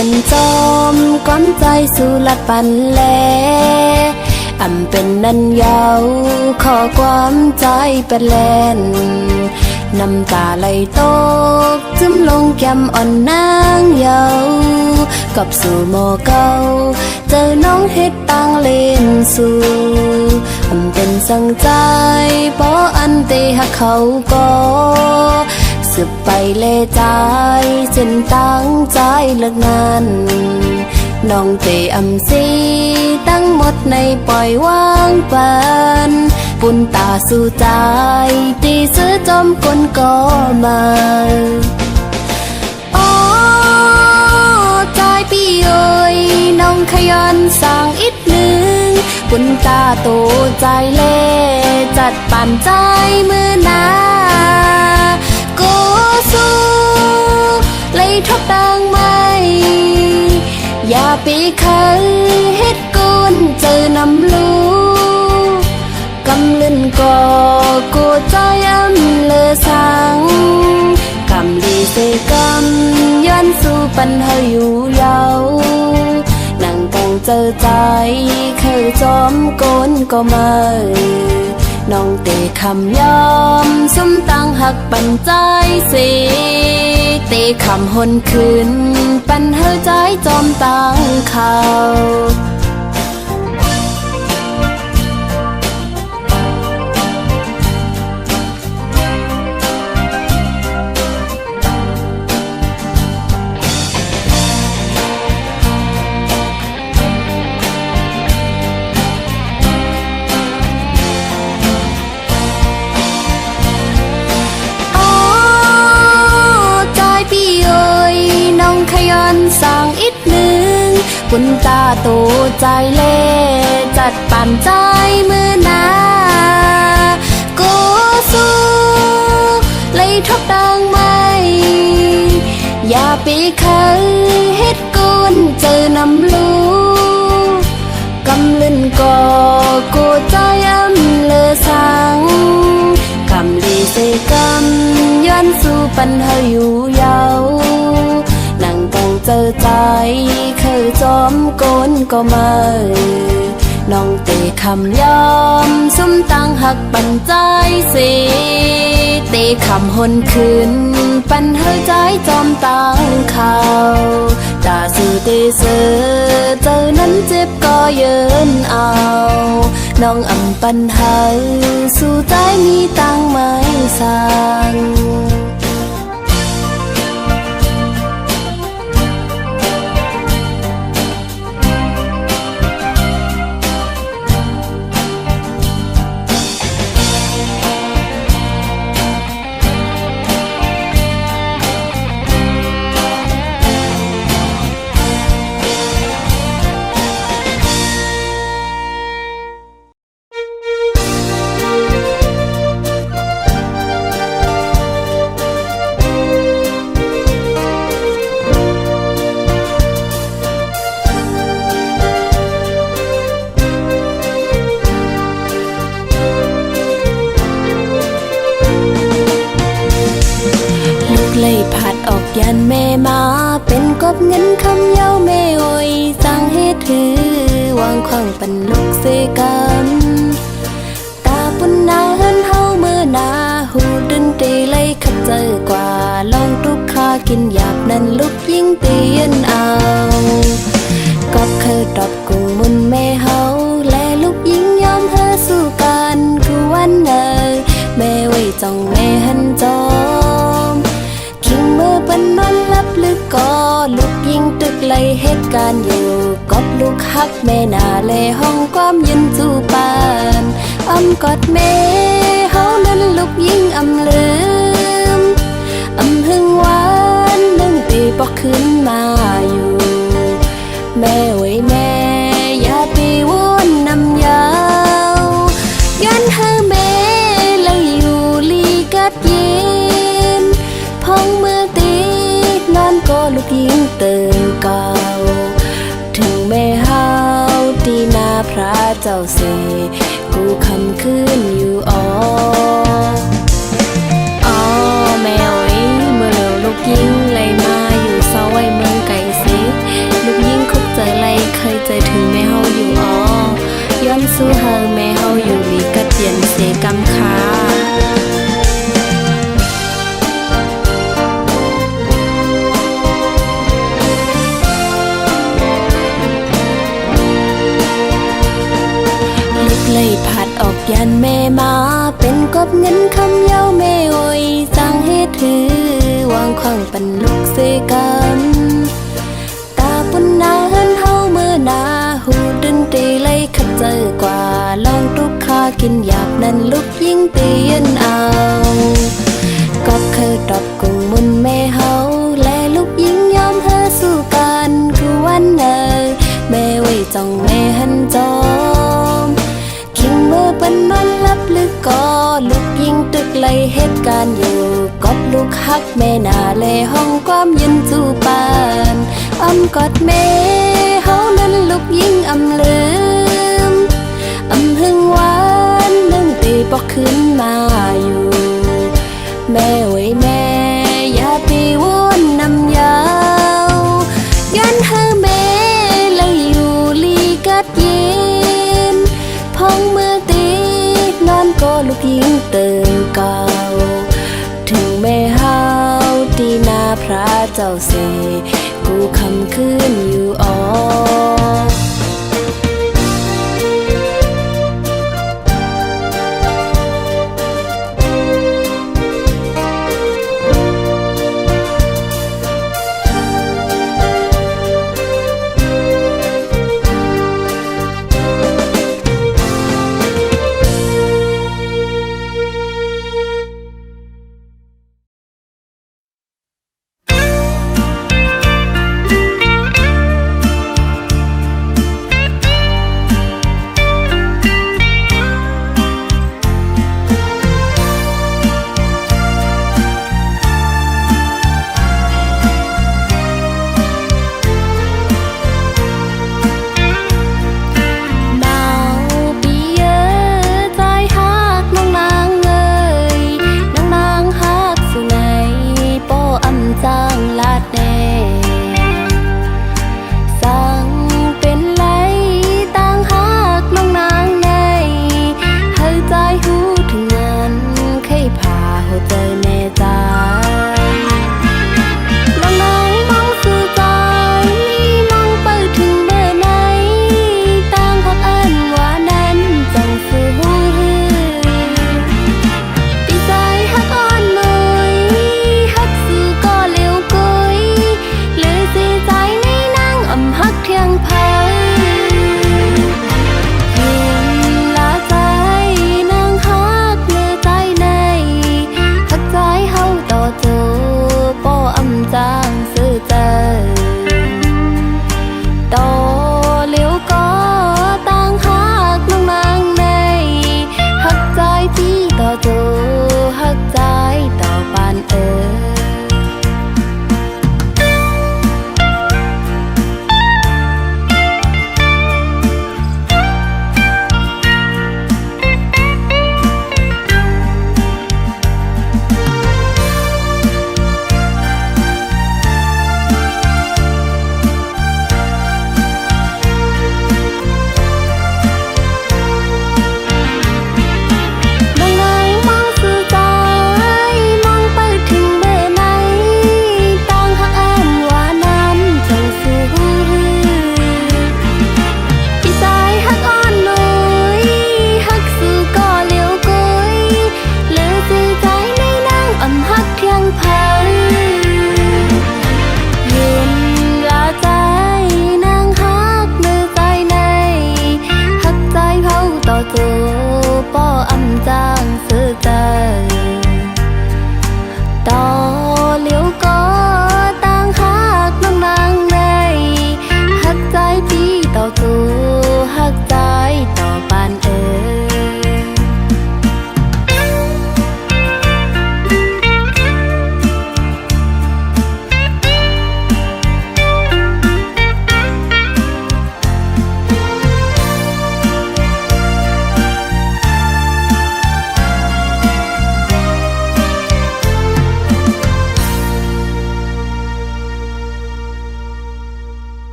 เป็นจอมก้อนใจสู่ลัดปันแลเป็นนันยาวขอความใจเป็นแลนน้ำตาไหลตกจึมลงแก้มอ่อนนางเยากับสู่หมอเก่าเจอน้องเฮ็ดต่างเล่นสู่เป็นสังใจเพราะอันเตหักเขาก็สืบไปเลใจเส้นตั้งใจเลิกงานน้องเตสีตั้งหมดในปล่อยวางปันปุ่นตาสู่ใจตีซื้อจอมกลก็มาอ๋อใจพี่เอ๋ยน้องขยันสั่งอีกหนึ่งปุ่นตาโตใจเล่จัดปั่นใจมือนาโกสู้เลยทบดังไม่อย่าปีคันเฮ็ดกุนเจอนำลูกำลื่นก่อกูใจเลอสังกำดีเสกำย้อนสู่ปัญหาอยู่ยาวนั่งกังเจอใจเคยจอมโกนก็มาน้องเตะคำยอมสมตั้งหักปันใจสิเตะคำหนคืนปันเฮาใจจอมตั้งเขาสั่งอีกหนึ่งปุ่นตาโตใจเล่จัดปั่นใจมือนาโกสู้เลยทบดังไม่อย่าปีคันเฮ็ดกุนเจอนำลูกำลื่นก่อกูใจเลอสังกำลีเสกำย้อนสู่ปัญหาอยู่ยาวนั่งกังเจอใจเคยจอมโกนก็มาน้องเตะคำยอมสมตั้งหักปันใจสิเตะคำหนคืนปันเฮาใจจอมตั้งเขาตาสู่เตเสอเจอนั้นเจ็บก็เยินเอาน้องปันเฮาสู่ใจมีตั้งไม่สั่งเลยผัดออกยันแม่มาเป็นกบเงินคำเย้าแม่โอยสั่งให้ถือวางขวางปันลูกเสกันตาปุ่นนาเฮินเฮาเมื่อนาหูดึนตีเลยขัดเจอกว่าลองทุกข้ากินหยาบนั้นลูกยิ่งตียนเอากอบเคยตอบกุ้งมุนแม่เฮาและลูกยิ่งยอมเฮอสู้กันคือวันเนยแม่ไว้จ้องแม่หันจอมเมื่อปันนอนลับลึกก็ลูกยิงตึกไล่เหตุการณ์อยู่กอบลูกฮักแม่นาเลห้องความยืนจูปานกอดแม่เฮานั้นลูกยิงลืมหึงหวานนึ่งตีปอกขึ้นมาอยู่แม่ไว้แม่อย่าตีวนนำยาวยันให้แม่เลยอยู่ลีกัดเย็นพองมือตีนอนก็ลูกยิงเติมเก่าถึงแม่เฮาตีนาพระเจ้าเสกูคำขึ้นอยู่อ๋อแม่ไว้เมื่อเร็วลูกยิงเลยมาอยู่เสาไว้เมืองไก่สิ เลยผัดออกยันแม่มาเป็นกบเงินคำเย้าแม่โอยสร้างให้ถือวางขวางปันลูกเสกันตาปุ่นนาเฮินเฮาเมื่อนาหูดนตรีเลยขัดเจอกว่าลองทุกข้ากินหยาบนั้นลูกยิ่งเตียนเอาก็เคยตอบกุงมุนแม่เฮาและลูกยิ่งยอมเฮอสู้กันคือวันเนอแม่ไว้จ้องแม่หันจอมคิงเมื่อเป็นมันลับลึกก็ลูกยิ่งตึกเลยเหตุการณ์อยู่กอบลูกฮักแม่นาเลห้องความยืนจูปานอ้ำกอดแม่เฮานั้นลูกยิ่งอำลืมอำหึงหวานนึ่งตีปอกขึ้นมาอยู่แม่ไว้แม่อย่าตีวนนำยาวยันเฮอแม่เลยอยู่ลีกัดเย็นพองเมื่อตีนอนก็ลูกยิ่งเติมเก่าถึงแม่เฮาที่นาพระเจ้าเสกูคำคืนอยู่อ๋อ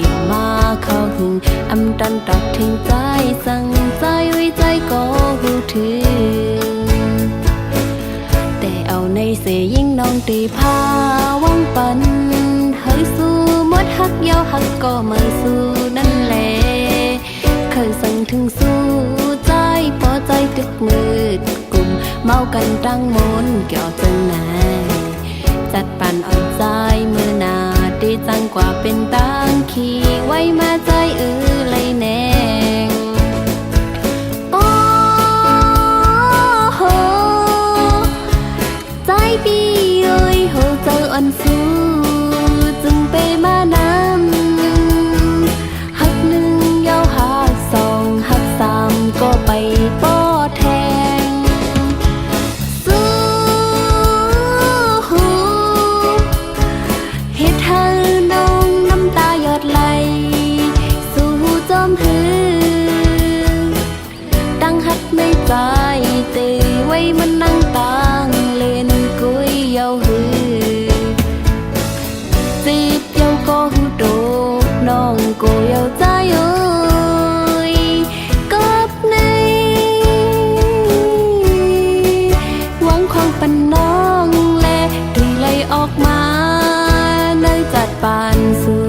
อยู่มาเข้าหึงอำตันตักทิ้งใจสั่งใจไว้ใจก็หูถึงแต่เอาในเสยยิ่งน้องตีพาวังปันเฮ้ยสู้หมดฮักเยาวฮักก็ไม่สู้นั่นแหละเคยสั่งถึงสู้ใจพอใจตึกมืดกลุ่มเมากันตั้งมนเกี่ยวจังไหนจัดปั่นอ่อนใจเมื่อนาดีจังกว่าเป็นตังขี่ไว้มาใจเลยแนงโอ้โหใจพี่เอ้ยโหเจออ่อนสู้จึงไปมานำหักหนึ่งยาวหักสองหักสามก็ไปป้อแทงสู้เฮ็ดให้น้องน้ำตาหยดไหลสู้จอมหือตั้งหักในใจเตไว้มันนั่งตางเล่นกุยเยาหือจีบเยาก็หูโดน้องก็เยาใจเอ้ยกับในหวังความปันน้องและที่ไหลออกมาในจัดปานสู่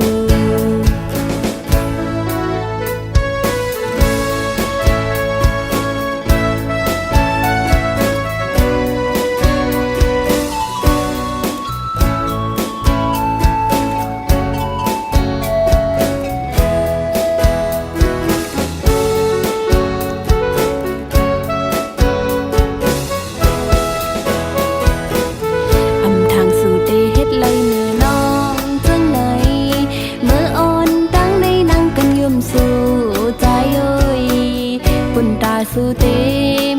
สู้เต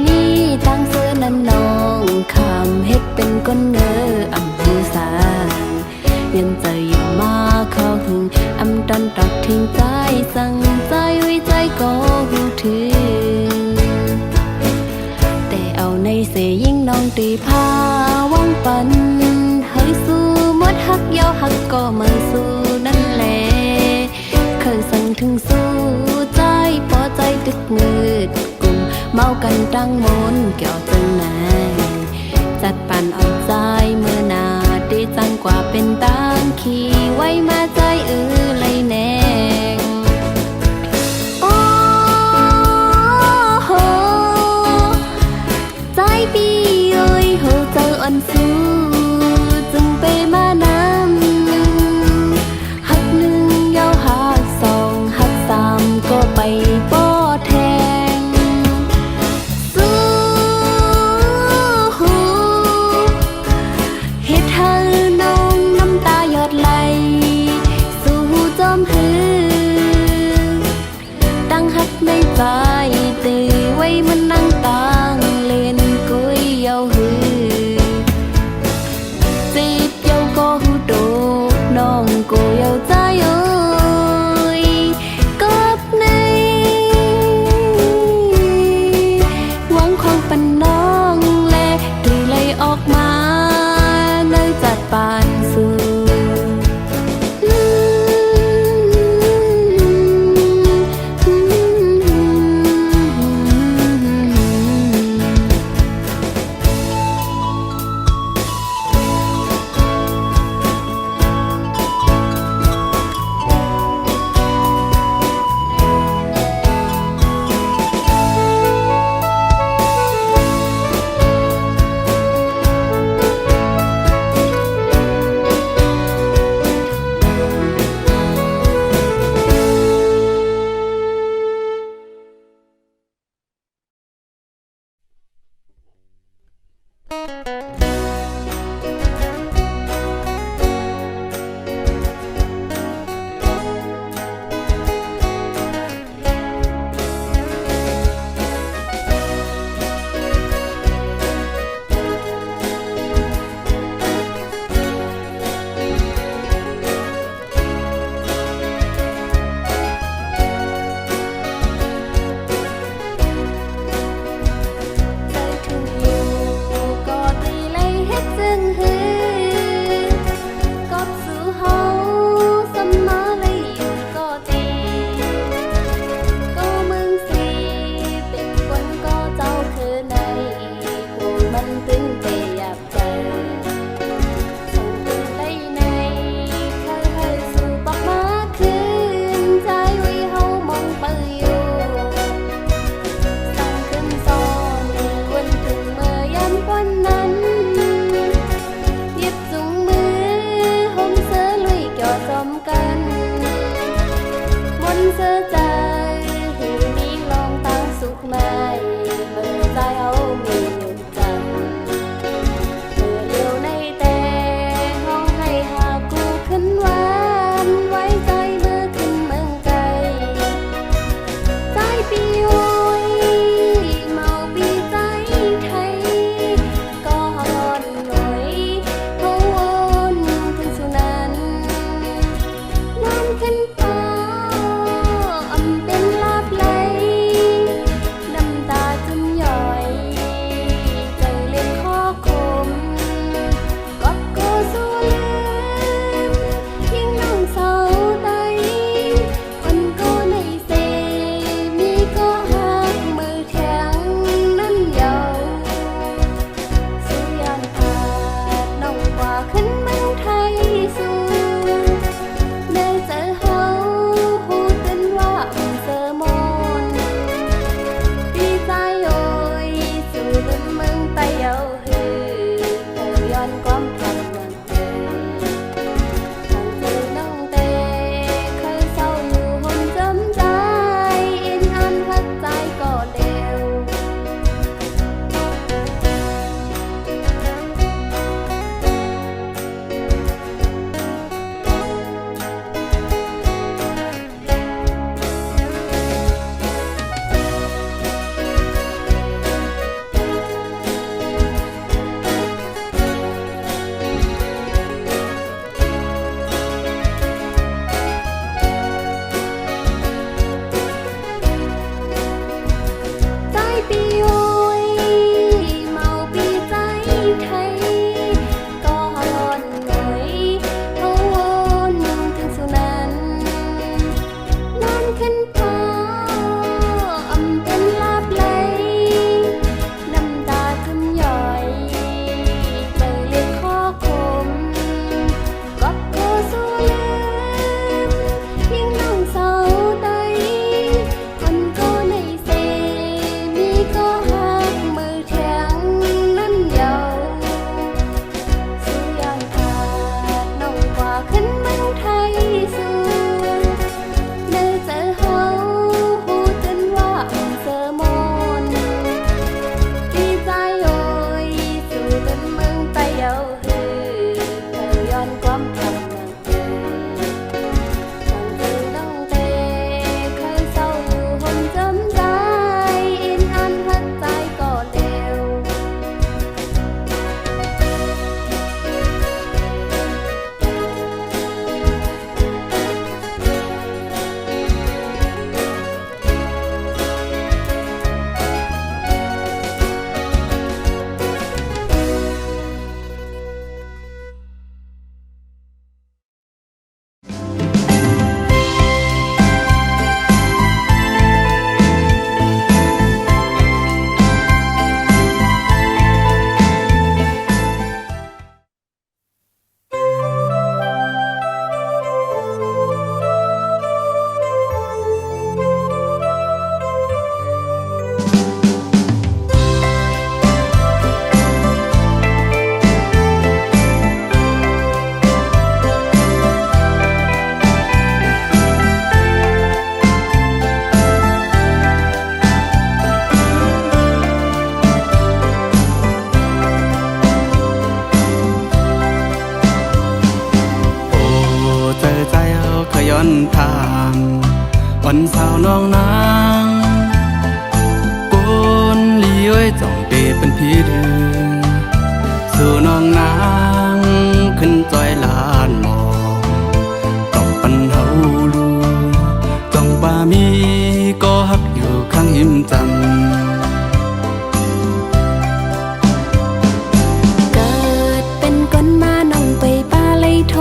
มีตั้งเสื้อนั้นน้องคำเฮ็ดเป็นก้นเงออำหูสางยันใจอยู่มาเข้าหึงอำตันตักทิ้งใจสั่งใจไว้ใจก็หูถึงแต่เอาในเสยยิ่งน้องตีพาวังปันเฮ้ยสู้หมดฮักเยาวฮักก็ไม่สู้นั่นแหละเคยสั่งถึงสู้ใจพอใจตึกมืดเมากันตั้งมนเกี่ยวจังไหนจัดปั่นอ่อนใจเมื่อนาดีจังกว่าเป็นตังขี่ไว้มาใจเลยแนงโอ้โหใจพี่เอ้ยโหเจออ่อนสู้จึงไปมานำหักหนึ่งยาวหักสองหักสามก็ไปป้อแทง ขึ้นพออำเป็นลาบไหลน้ำตาขึ้นย่อยใจเล็กข้อคมก็โทสู้ลืมยิ่งน้องเศร้าใดคนก็ในเสมีก็หักมือแข็งนั้นเยาสู้ยานขาดน้องกว่าขึ้นเมืองไทยสู้เนื้อเจอเฮาหูจนว่าเสอมนดีใจโอ้ยสู่จนเมืองไปเยาหือเธอย้อนความทำอย่างเธอฉันคือน้องเตเคยเศร้าอยู่หนจำใจอินอันหัดใจก็เร็ว ย้อนทางวันสาวน้องนางปูนลีเอ้ยจ้องเปเป็นพี่เดือสู่น้องนางขึ้นจอยลานหมอกต้องปันเฮาลูจ้องบ่ามีก็ฮักอยู่ข้างหิมจันเกิดเป็นคนมาน้องไปป่าเลยโท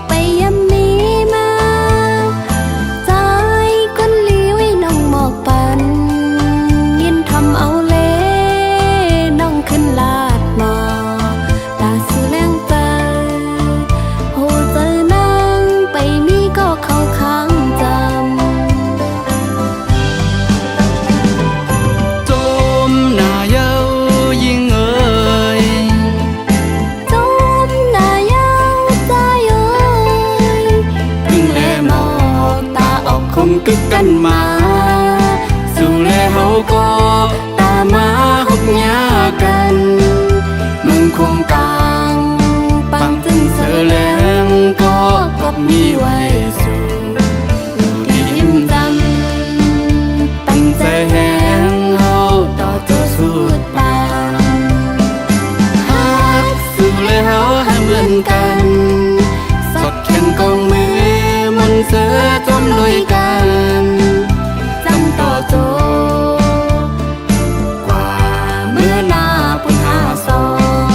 ไปยำมีมาใจคนลีไว้น้องหมอกปันยินทำเอาเล่น้องขึ้นลาดหมอตาสู่แรงเจอโหเจอนางไปมีก็เข้าข้างจำ จมหน้าเย้ายิ่งเอ่ย จมหน้ายาวใจเอ่ย พึ่งแลหมอกตาออกคมกึกกันมา สู่แลเฮาก็ตามมาหกหญ้ากันมึงคงกลางปังจึงเสือแหลงก็กบมีไว้สู่ที่หิมจำตั้งใจแหงเฮาต่อตัวสุดปานหักสู่แลเฮาให้เหมือนกันสดแขนกองมือมนต์เสือจมลุยกันจำต่อโจกว่าเมื่อหน้าปุ่นหาซอง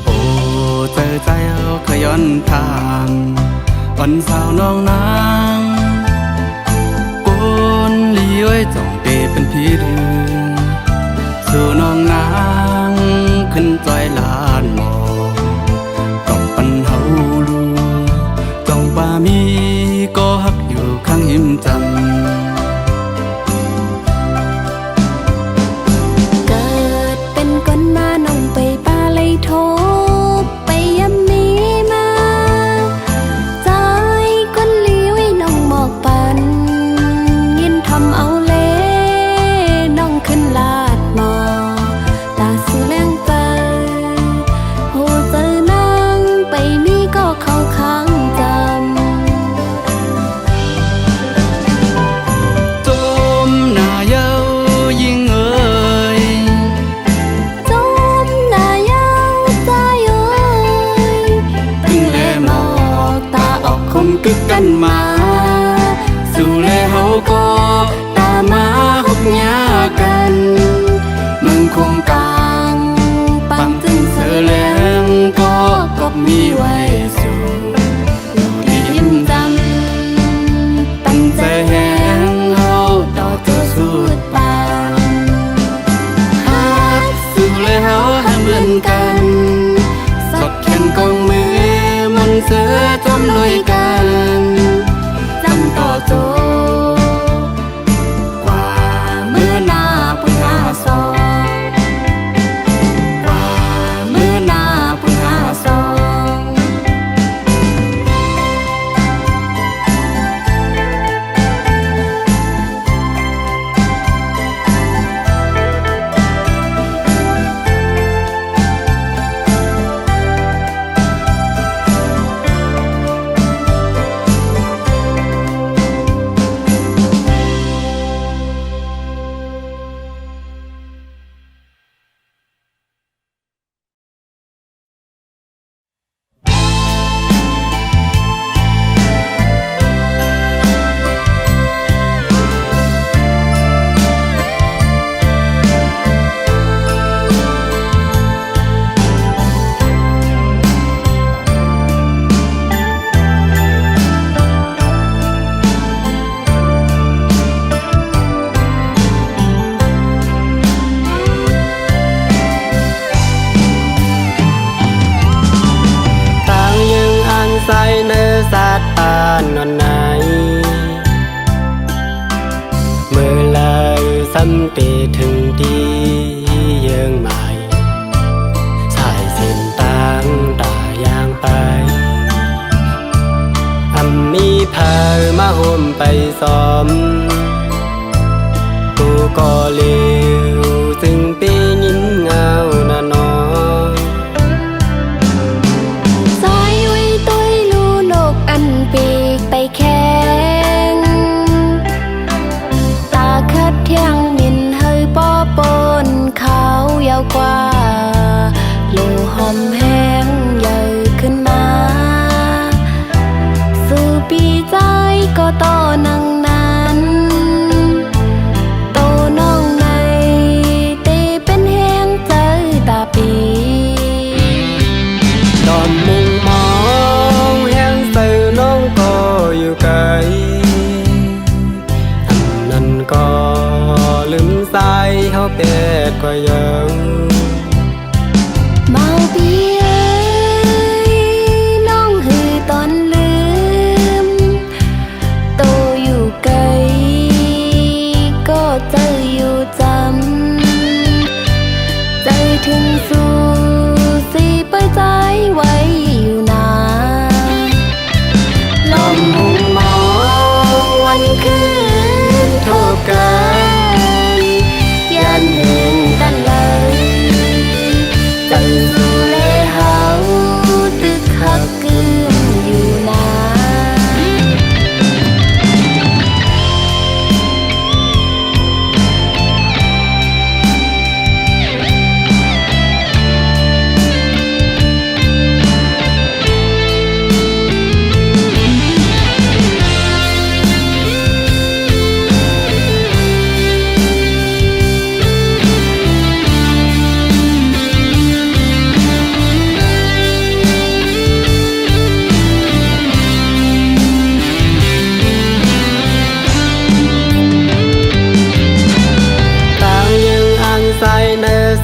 โอ้เจอใจเอาขย้อนทางวันสาวน้องนางปูนลีเอ้ยจ้องเปเป็นพี่เดือสู่น้องนางขึ้นจอยลานหมอกต้องปันเฮาลูจ้องบ่ามีก็ฮักอยู่ข้างหิมจัน เกิดเป็นคนมาน้องไปป่าเลยโทไปยำมีมาใจคนลีไว้น้องหมอกปันยินทำเอาเล่น้องขึ้นลาดหมอตาสู่แรงเจอ กึกกันมาสู่แลเฮาก็ตามมาฮบหญ้ากันเมืองคงกลางปังจึงเสือแหลงก็กบมีไว้สู่ลูกที่ยิ้มจำตั้งใจแหงเฮาต่อเจ้าสุดปางฮักสู่แลเฮาห้ามเลื่อนกันสดแขนกองมือมนต์เสือจมลอยกันจำต่อโจกว่ามือหน้าปุญหาสองกว่ามือหน้าปุญหาสอง ซ้อมกูก็เลวซึ่งปียิ้มเงาหน้าน้องสายไว้ตุ้ยลูนกอันปีกไปแข็งตาคัดเที่ยงมินเฮยป้อปนเขายาวกว่าลูหอมแห้งใหญ่ขึ้นมาสู่ปีใจก็ต่อนังนั้นโตน้องในเตเป็นแห้งใจตาปีตอนมุงมองแห้งใส่น้องก็อยู่ไกลอันนั้นก็ลืมสายเขาเป็ดกว่ายังเมาปีเอ้ยน้องหือตอนลืมโตอยู่ไกลก็ใจอยู่จำใจถึงสู่สิไปใจไว้อยู่นาลมมุงมองวันคืนโทบกันยันเห็นกันเลยใจสู่เลเฮาตึกหักกึมอยู่นา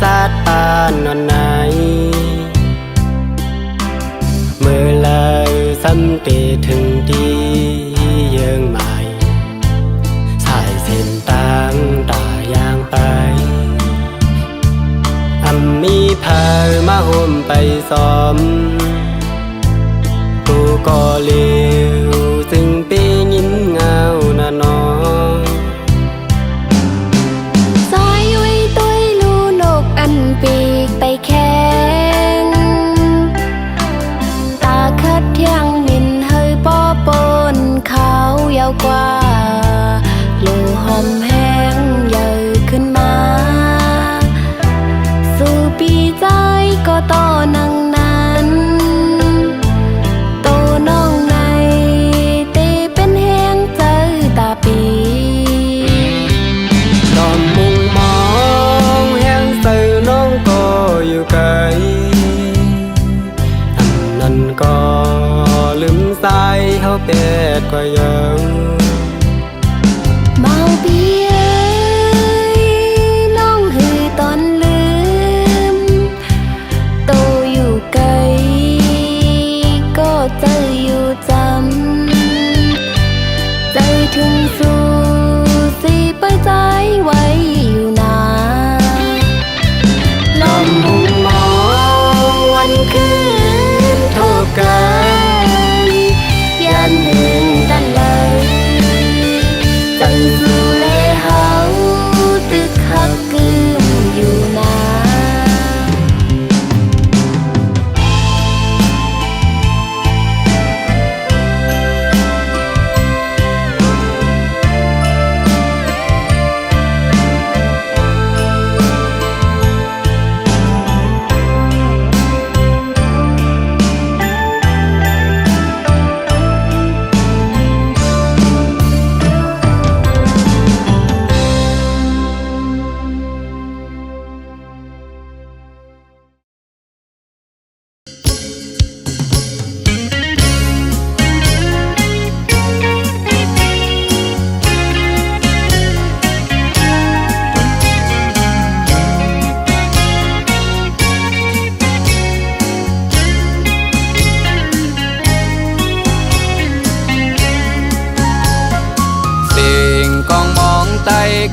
สัตว์ป่านอนไหนเมื่อไรสัมติถึงดีเยื่องใหม่สายเส้นต่างตายางไปมีพามาห่มไปซ้อมกูก็เลวซึ่งปียิ้มเงาหน้าน้องปีกไปแข็งตาคัดเที่ยงมินเฮยป้อปนเขายาวกว่าลูหอมแห้งใหญ่ขึ้นมาสู่ปีใจก็ต่อนังนั้นโตน้องใน ก็ลืมใส่เฮาแปดก็ยัง เมาเบียน้องหือตอนลืมโตอยู่ไกลก็ใจอยู่จำใจถึงสู้สิไปใจไว้อยู่นาลมหุงมองวันคืนโทษกันยันหึงดันเลยจังสู่เลเฮาตึกหักกึมอยู่นา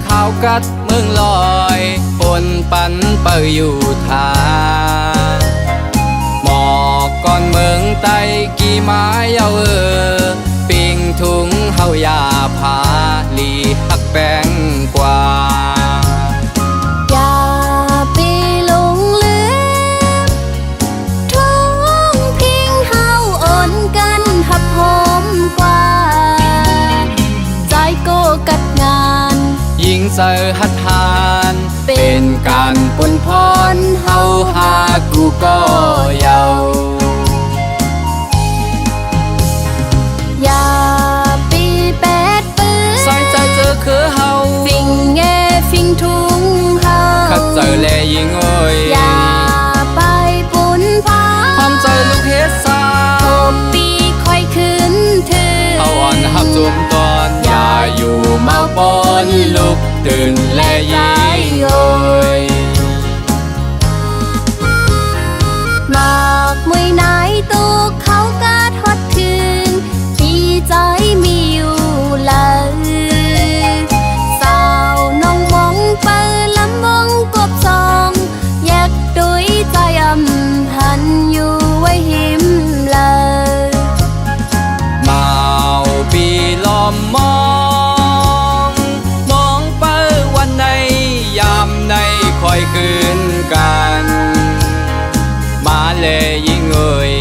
ข้าวกัดเมืองลอยปนปันเปิอยู่ทาหมอกก่อนเมืองไตกี่ไม้เยาปิงถุงเฮายาพาลีหักแป้งกว่าอย่าไปหลงลืมท้องพิงเฮาอ่อนกันหับหอมกว่าใจโกกัดงานยิ่งเจอหัดหานเป็นการปุ่นพรเฮาหากูก็เยาอย่าปีแปดปืนใส่ใจเจอคือเฮาฟิงแงฟิงทุงเฮาขัดเจอแลยิ่งโอยอย่าไปปุ่นพาพร้อมใจลูกเฮ็ดสาโทบปีค่อยขึ้นเธอเฮาอ่อนหับจุมตอนอย่าอยู่เมาปนลุกตื่นและยิ่งโอยมากมวยไหนตุกเขากาทอดคืนดีใจมีอยู่เลยสาวน้องมองเปิดลำมองกบซองแยกดุยใจอำพันอยู่ไว้หิมเลยเมาปีลมมองมองเปิดวันในยามในคอยคืนกันมาเลยยิ่งเอ่ย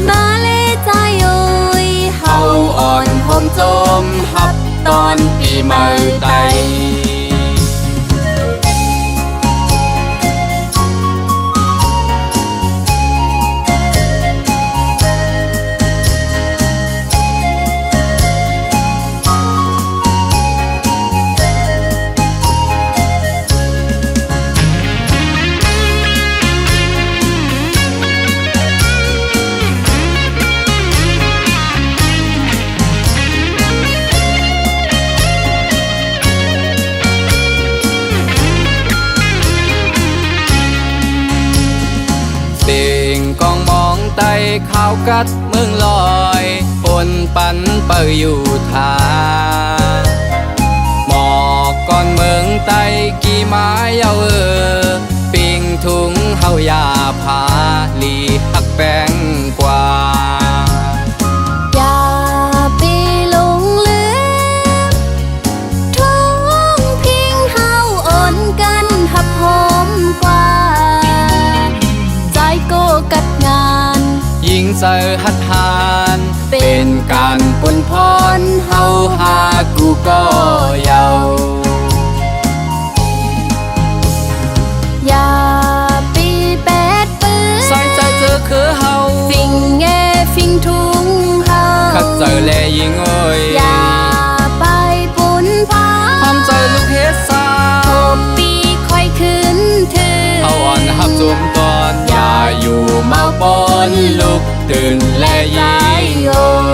มาเลยใจเอ่ยเฮาอ่อนหอมจมหับตอนปีใหม่ไตไต่ข้าวกัดเมืองลอยปนปันเปิอยู่ทาหมอกก่อนเมืองไต่กี่ไม้เยาปิงถุงเฮายาพาลีหักแป้งกว่าอย่าไปหลงลืมท้องพิงเฮาอ่อนกันหับหอมกว่าใจโกกัดงานยิ่งเจอหัดหานเป็นการปุ่นพรเฮาหากูก็เยาอย่าปีแปดปืนใส่ใจเจอคือเฮาฟิงแงฟิงทุงเฮาขัดเจอแลยิ่งโอยอย่าไปปุ่นพาพร้อมใจลูกเฮ็ดสาโทบปีค่อยขึ้นเธอเฮาอ่อนหับจุมตอนอย่าอยู่เมาปนลุกตื่นและ ใจโย